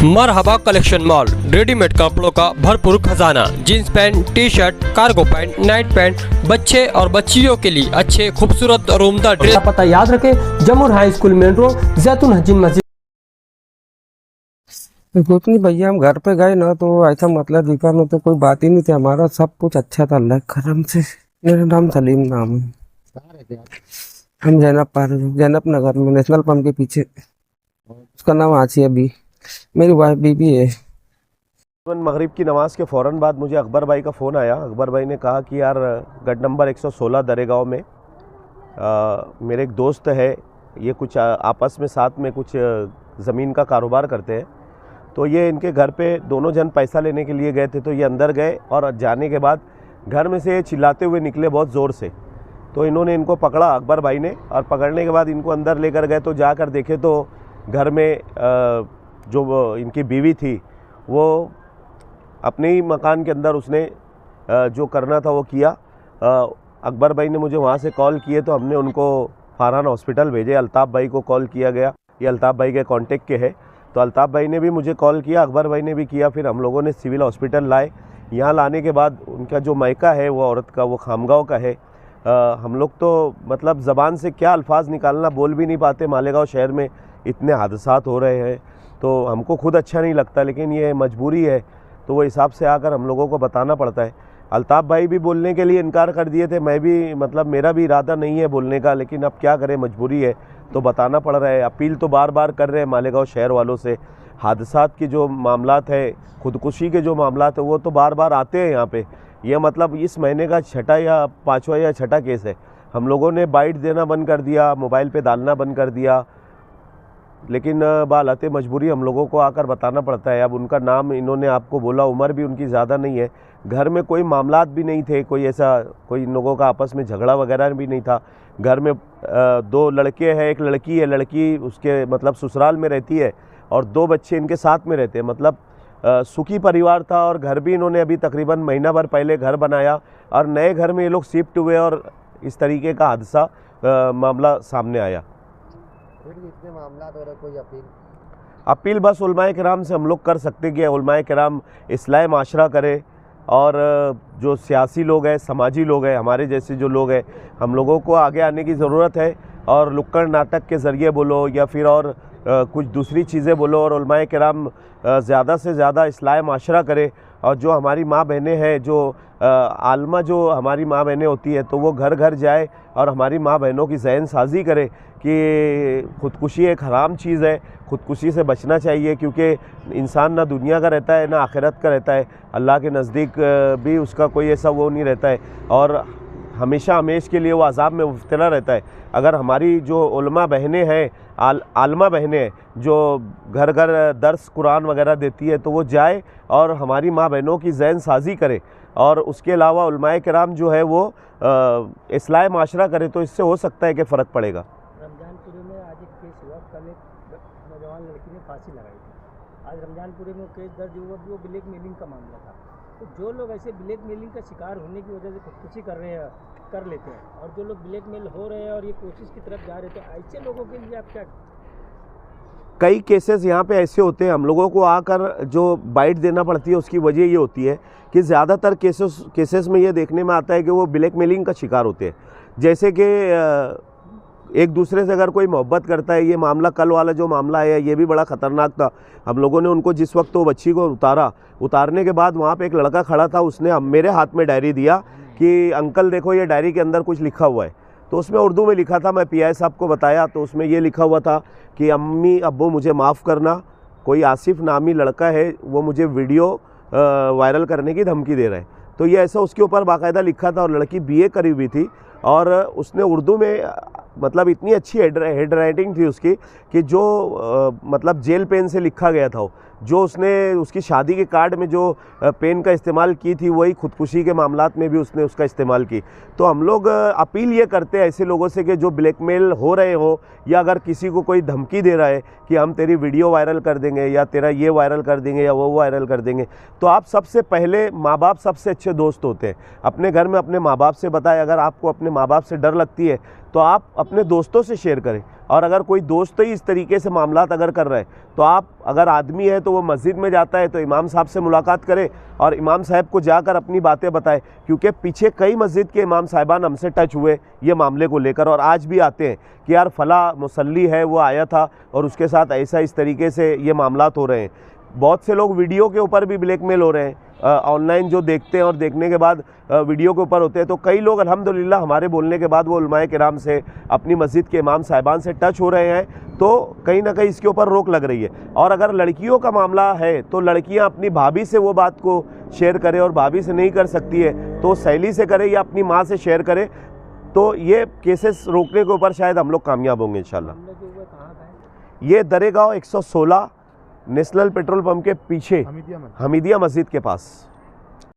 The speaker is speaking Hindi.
मरहबा कलेक्शन मॉल, रेडीमेड कपड़ों का भरपूर खजाना। Jeans pant, T shirt, cargo pant, night pant, बच्चे और बच्चियों के लिए अच्छे खूबसूरत और उम्दा ड्रेस। पता याद रखे, जमुर हाई स्कूल मेन रोड, जैतून हजीन मस्जिद। कुछ नहीं भैया, हम घर पे गए ना तो ऐसा मतलब दिखा ना तो कोई बात ही नहीं थी। हमारा सब कुछ अच्छा था अल्लाह के करम से। मेरा नाम सलीम नाम है। हम जैनब नगर में नेशनल पंप के पीछे। उसका नाम आसिया बी, मेरी वाइफ बीबी है। मगरिब की नमाज़ के फ़ौरन बाद मुझे अकबर भाई का फ़ोन आया। अकबर भाई ने कहा कि यार गढ़ नंबर 116 दरेगांव में मेरे एक दोस्त है, ये कुछ आपस में साथ में कुछ ज़मीन का कारोबार करते हैं, तो ये इनके घर पे दोनों जन पैसा लेने के लिए गए थे। तो ये अंदर गए और जाने के बाद घर में से चिल्लाते हुए निकले बहुत ज़ोर से। तो इन्होंने इनको पकड़ा अकबर भाई ने, और पकड़ने के बाद इनको अंदर लेकर गए। तो जाकर देखे तो घर में जो इनकी बीवी थी वो अपने ही मकान के अंदर उसने जो करना था वो किया। अकबर भाई ने मुझे वहाँ से कॉल किए तो हमने उनको फारहान हॉस्पिटल भेजे। अल्ताफ़ भाई को कॉल किया गया, ये अल्ताफ़ भाई के कांटेक्ट के है, तो अल्ताफ़ भाई ने भी मुझे कॉल किया, अकबर भाई ने भी किया। फिर हम लोगों ने सिविल हॉस्पिटल लाए। यहाँ लाने के बाद उनका जो मायका है वो औरत का वो खामगांव का है। हम लोग तो मतलब ज़बान से क्या अल्फाज निकालना बोल भी नहीं पाते। मालेगांव शहर में इतने हादसात हो रहे हैं तो हमको खुद अच्छा नहीं लगता, लेकिन ये मजबूरी है तो वो हिसाब से आकर हम लोगों को बताना पड़ता है। अल्ताफ़ भाई भी बोलने के लिए इनकार कर दिए थे, मैं भी मतलब मेरा भी इरादा नहीं है बोलने का, लेकिन अब क्या करें, मजबूरी है तो बताना पड़ रहा है। अपील तो बार बार कर रहे हैं मालेगांव शहर वालों से। हादसात की जो मामलात है, खुदकुशी के जो मामलात है वो तो बार बार आते हैं यहाँ पे। यह मतलब इस महीने का छठा या पाँचवा या छठा केस है। हम लोगों ने बाइट देना बंद कर दिया, मोबाइल पे डालना बंद कर दिया, लेकिन बालते मजबूरी हम लोगों को आकर बताना पड़ता है। अब उनका नाम इन्होंने आपको बोला, उम्र भी उनकी ज़्यादा नहीं है, घर में कोई मामलात भी नहीं थे, कोई ऐसा कोई इन लोगों का आपस में झगड़ा वगैरह भी नहीं था। घर में दो लड़के हैं, एक लड़की है, लड़की उसके मतलब ससुराल में रहती है और दो बच्चे इनके साथ में रहते हैं। मतलब सुखी परिवार था। और घर भी इन्होंने अभी तकरीबन महीना भर पहले घर बनाया और नए घर में ये लोग शिफ्ट हुए और इस तरीके का हादसा मामला सामने आया। फिर भी इतने मामला हो रहे, कोई अपील बस उलमाए किराम से हम लोग कर सकते कि उलमाए किराम इस्लाह माशरा करे, और जो सियासी लोग हैं, समाजी लोग हैं, हमारे जैसे जो लोग हैं, हम लोगों को आगे आने की ज़रूरत है। और नुक्कड़ नाटक के ज़रिए बोलो या फिर और कुछ दूसरी चीज़ें बोलो, और उलमाए किराम ज़्यादा से ज़्यादा इस्लाह माशरा करे। और जो हमारी माँ बहनें हैं, जो आलमा जो हमारी माँ बहनें होती है, तो वो घर घर जाए और हमारी माँ बहनों की ज़हन साजी करे कि ख़ुदकुशी एक हराम चीज़ है, ख़ुदकुशी से बचना चाहिए, क्योंकि इंसान ना दुनिया का रहता है ना आखिरत का रहता है। अल्लाह के नज़दीक भी उसका कोई ऐसा वो नहीं रहता है, और हमेशा हमेश के लिए वो अज़ाब में मुब्तला रहता है। अगर हमारी जो उलमा बहनें हैं, आलमा बहनें हैं, जो घर घर दर्स कुरान वगैरह देती है, तो वो जाए और हमारी माँ बहनों की ज़हन साजी करे। और उसके अलावा उलमाए किराम जो है वो इस्लाह माशरा करे, तो इससे हो सकता है कि फ़र्क पड़ेगा। रमजानपुरी में आज एक केस हुआ, कल एक नौजवान लड़की ने फांसी लगाई थी। आज रमजानपुरी में केस दर्ज हुआ, वो ब्लैक मेलिंग का मामला था। तो जो लोग ऐसे ब्लैक मेलिंग का शिकार होने की वजह से खुदकुशी कर लेते हैं, और जो लोग ब्लैक मेल हो रहे हैं और ये कोशिश की तरफ जा रहे हैं, तो ऐसे लोगों के लिए आप क्या? कई केसेस यहाँ पे ऐसे होते हैं, हम लोगों को आकर जो बाइट देना पड़ती है उसकी वजह ये होती है कि ज़्यादातर केसेस में ये देखने में आता है कि वो ब्लैकमेलिंग का शिकार होते हैं। जैसे कि एक दूसरे से अगर कोई मोहब्बत करता है, ये मामला कल वाला जो मामला है ये भी बड़ा ख़तरनाक था। हम लोगों ने उनको जिस वक्त वो बच्ची को उतारने के बाद वहाँ पे एक लड़का खड़ा था, उसने मेरे हाथ में डायरी दिया कि अंकल देखो ये डायरी के अंदर कुछ लिखा हुआ है। तो उसमें उर्दू में लिखा था, मैं पीआई साहब को बताया तो उसमें ये लिखा हुआ था कि अम्मी अब्बू मुझे माफ़ करना, कोई आसिफ नामी लड़का है वो मुझे वीडियो वायरल करने की धमकी दे रहा है। तो ये ऐसा उसके ऊपर बाकायदा लिखा था, और लड़की बीए करी हुई थी, और उसने उर्दू में मतलब इतनी अच्छी हेड राइटिंग थी उसकी कि जो मतलब जेल पेन से लिखा गया था। जो उसने उसकी शादी के कार्ड में जो पेन का इस्तेमाल की थी, वही खुदकुशी के मामलात में भी उसने उसका इस्तेमाल की। तो हम लोग अपील ये करते हैं ऐसे लोगों से कि जो ब्लैकमेल हो रहे हो, या अगर किसी को कोई धमकी दे रहा है कि हम तेरी वीडियो वायरल कर देंगे या तेरा ये वायरल कर देंगे या वो वायरल कर देंगे, तो आप सबसे पहले माँ बाप सबसे अच्छे दोस्त होते हैं। अपने घर में अपने माँ बाप से बताएं। अगर आपको अपने माँ बाप से डर लगती है तो आप अपने दोस्तों से शेयर करें। और अगर कोई दोस्त ही इस तरीके से मामलात अगर कर रहे हैं तो आप अगर आदमी है तो वो मस्जिद में जाता है तो इमाम साहब से मुलाकात करे और इमाम साहब को जाकर अपनी बातें बताए, क्योंकि पीछे कई मस्जिद के इमाम साहिबान हमसे टच हुए ये मामले को लेकर और आज भी आते हैं कि यार फला मुसल्ली है वो आया था और उसके साथ ऐसा इस तरीके से ये मामलात हो रहे हैं। बहुत से लोग वीडियो के ऊपर भी ब्लैकमेल हो रहे हैं, ऑनलाइन जो देखते हैं और देखने के बाद वीडियो के ऊपर होते हैं। तो कई लोग अल्हम्दुलिल्लाह हमारे बोलने के बाद वो उलमाए किराम से अपनी मस्जिद के इमाम साहिबान से टच हो रहे हैं, तो कहीं ना कहीं इसके ऊपर रोक लग रही है। और अगर लड़कियों का मामला है तो लड़कियां अपनी भाभी से वो बात को शेयर करें और भाभी से नहीं कर सकती है तो सहेली से करे या अपनी माँ से शेयर करे, तो ये केसेस रोकने के ऊपर शायद हम लोग कामयाब होंगे इंशाल्लाह। ये दरेगांव 116 नेशनल पेट्रोल पंप के पीछे हमीदिया मस्जिद के पास।